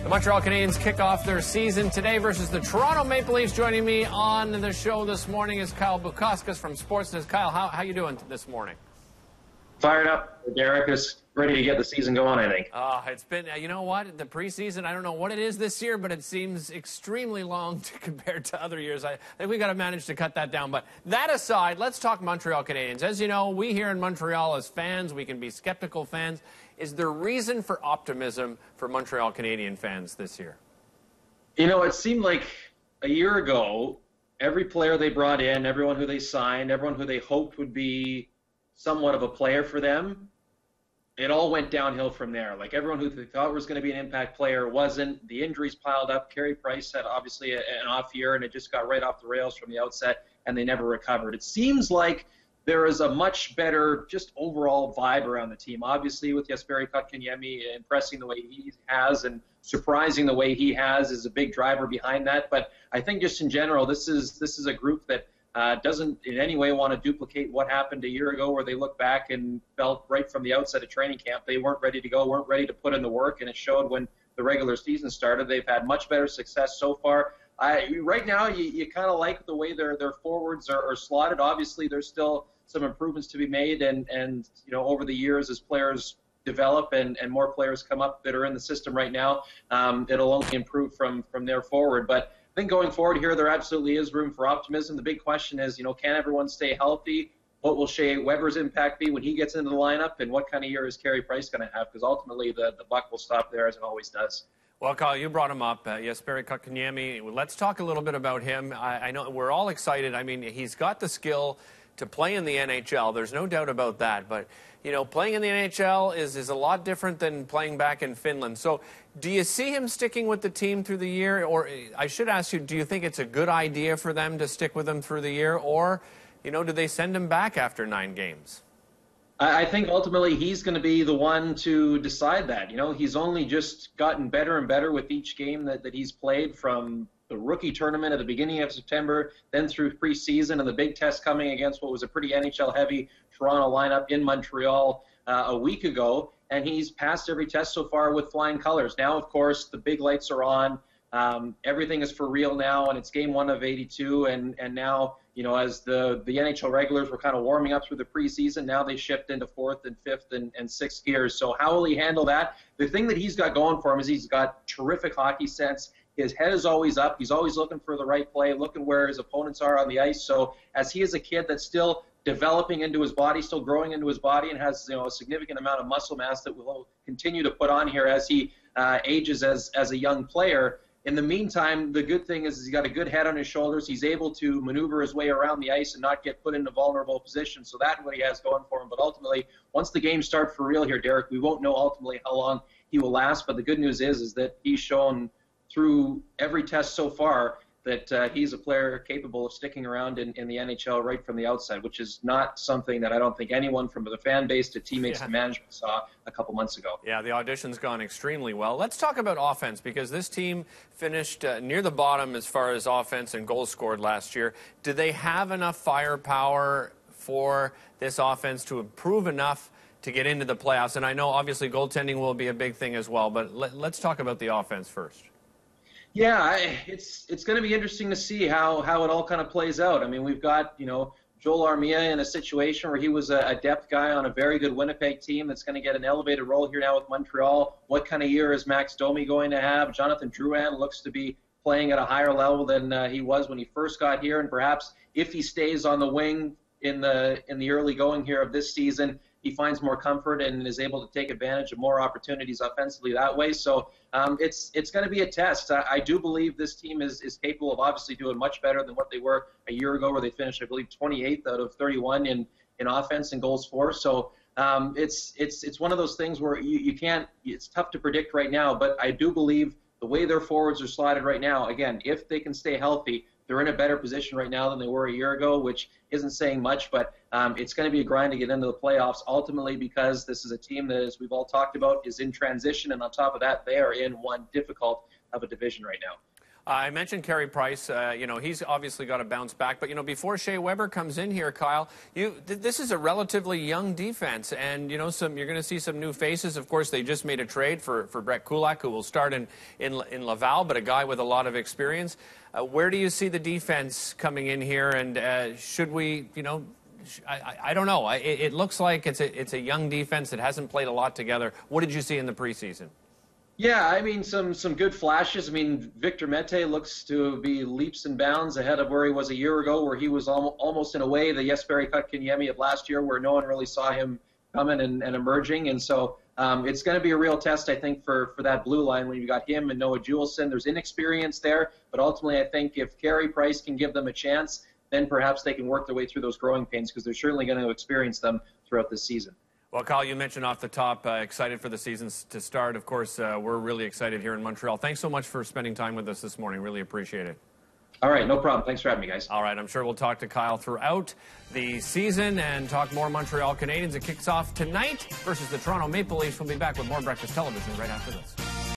The Montreal Canadiens kick off their season today versus the Toronto Maple Leafs. Joining me on the show this morning is Bukauskas from Sportsnet. Kyle, how you doing this morning? Fired up. Derek is ready to get the season going, I think. It's been, you know what, the preseason, I don't know what it is this year, but it seems extremely long compared to other years. I think we got to manage to cut that down. But that aside, let's talk Montreal Canadiens. As you know, we here in Montreal as fans, we can be skeptical fans. Is there reason for optimism for Montreal Canadiens fans this year? You know, it seemed like a year ago, every player they brought in, everyone who they signed, everyone who they hoped would be somewhat of a player for them, it all went downhill from there. Like everyone who they thought was going to be an impact player wasn't. The injuries piled up. Carey Price had obviously an off year, and it just got right off the rails from the outset, and they never recovered. It seems like there is a much better just overall vibe around the team. Obviously, with Jesperi Kotkaniemi impressing the way he has and surprising the way he has is a big driver behind that. But I think just in general, this is a group that doesn't in any way want to duplicate what happened a year ago, where they look back and felt right from the outset of training camp they weren't ready to go, weren't ready to put in the work, and it showed when the regular season started. They've had much better success so far. Right now, you kind of like the way their forwards are slotted. Obviously, there's still some improvements to be made, and you know, over the years as players develop and more players come up that are in the system right now, it'll only improve from there forward. But I think going forward here, there absolutely is room for optimism. The big question is, you know, can everyone stay healthy? What will Shea Weber's impact be when he gets into the lineup? And what kind of year is Carey Price going to have? Because ultimately the buck will stop there, as it always does. Well, Kyle, you brought him up, Jesperi Kotkaniemi. Let's talk a little bit about him. I know we're all excited. I mean, he's got the skill to play in the NHL. There's no doubt about that. But, you know, playing in the NHL is a lot different than playing back in Finland. So do you see him sticking with the team through the year? Or I should ask you, do you think it's a good idea for them to stick with him through the year? Or, you know, do they send him back after 9 games? I think ultimately he's going to be the one to decide that. You know, he's only just gotten better and better with each game that he's played, from the rookie tournament at the beginning of September, then through preseason, and the big test coming against what was a pretty NHL-heavy Toronto lineup in Montreal a week ago. And he's passed every test so far with flying colors. Now, of course, the big lights are on. Everything is for real now, and it's game 1 of 82. And now, you know, as the NHL regulars were kind of warming up through the preseason, now they shift into 4th and 5th and 6th gears. So how will he handle that? The thing that he's got going for him is he's got terrific hockey sense. His head is always up. He's always looking for the right play, looking where his opponents are on the ice. So as he is a kid that's still developing into his body, still growing into his body, and has, you know, a significant amount of muscle mass that will continue to put on here as he ages as a young player. In the meantime, the good thing is he's got a good head on his shoulders. He's able to maneuver his way around the ice and not get put into vulnerable positions. So that's what he has going for him. But ultimately, once the games start for real here, Derek, we won't know ultimately how long he will last. But the good news is that he's shown through every test so far that he's a player capable of sticking around in the NHL right from the outside, which is not something that I don't think anyone from the fan base to teammates to management saw a couple months ago. Yeah, the audition's gone extremely well. Let's talk about offense, because this team finished near the bottom as far as offense and goals scored last year. Do they have enough firepower for this offense to improve enough to get into the playoffs? And I know obviously goaltending will be a big thing as well, but let's talk about the offense first. Yeah, it's going to be interesting to see how it all kind of plays out. I mean, we've got, you know, Joel Armia in a situation where he was a depth guy on a very good Winnipeg team that's going to get an elevated role here now with Montreal. What kind of year is Max Domi going to have? Jonathan Drouin looks to be playing at a higher level than he was when he first got here, and perhaps if he stays on the wing in the early going here of this season, he finds more comfort and is able to take advantage of more opportunities offensively that way. So it's going to be a test. I do believe this team is capable of obviously doing much better than what they were a year ago, where they finished, I believe, 28th out of 31 in offense and goals for. So it's one of those things where you can't. It's tough to predict right now, but I do believe the way their forwards are slotted right now, again, if they can stay healthy, they're in a better position right now than they were a year ago, which isn't saying much, but it's going to be a grind to get into the playoffs, ultimately, because this is a team that, as we've all talked about, is in transition, and on top of that, they are in one difficult of a division right now. I mentioned Carey Price. He's obviously got to bounce back. But, before Shea Weber comes in here, Kyle, this is a relatively young defense. And, you're going to see some new faces. Of course, they just made a trade for Brett Kulak, who will start in Laval, but a guy with a lot of experience. Where do you see the defense coming in here? And should we, I don't know. It looks like it's a young defense that hasn't played a lot together. What did you see in the preseason? Yeah, I mean, some good flashes. I mean, Victor Mete looks to be leaps and bounds ahead of where he was a year ago, where he was almost in a way the Jesperi Kotkaniemi of last year, where no one really saw him coming and emerging. And so it's going to be a real test, I think, for that blue line when you got him and Noah Juleson. There's inexperience there, but ultimately I think if Carey Price can give them a chance, then perhaps they can work their way through those growing pains, because they're certainly going to experience them throughout this season. Well, Kyle, you mentioned off the top, excited for the season to start. Of course, we're really excited here in Montreal. Thanks so much for spending time with us this morning. Really appreciate it. All right, no problem. Thanks for having me, guys. All right, I'm sure we'll talk to Kyle throughout the season and talk more Montreal Canadiens. It kicks off tonight versus the Toronto Maple Leafs. We'll be back with more Breakfast Television right after this.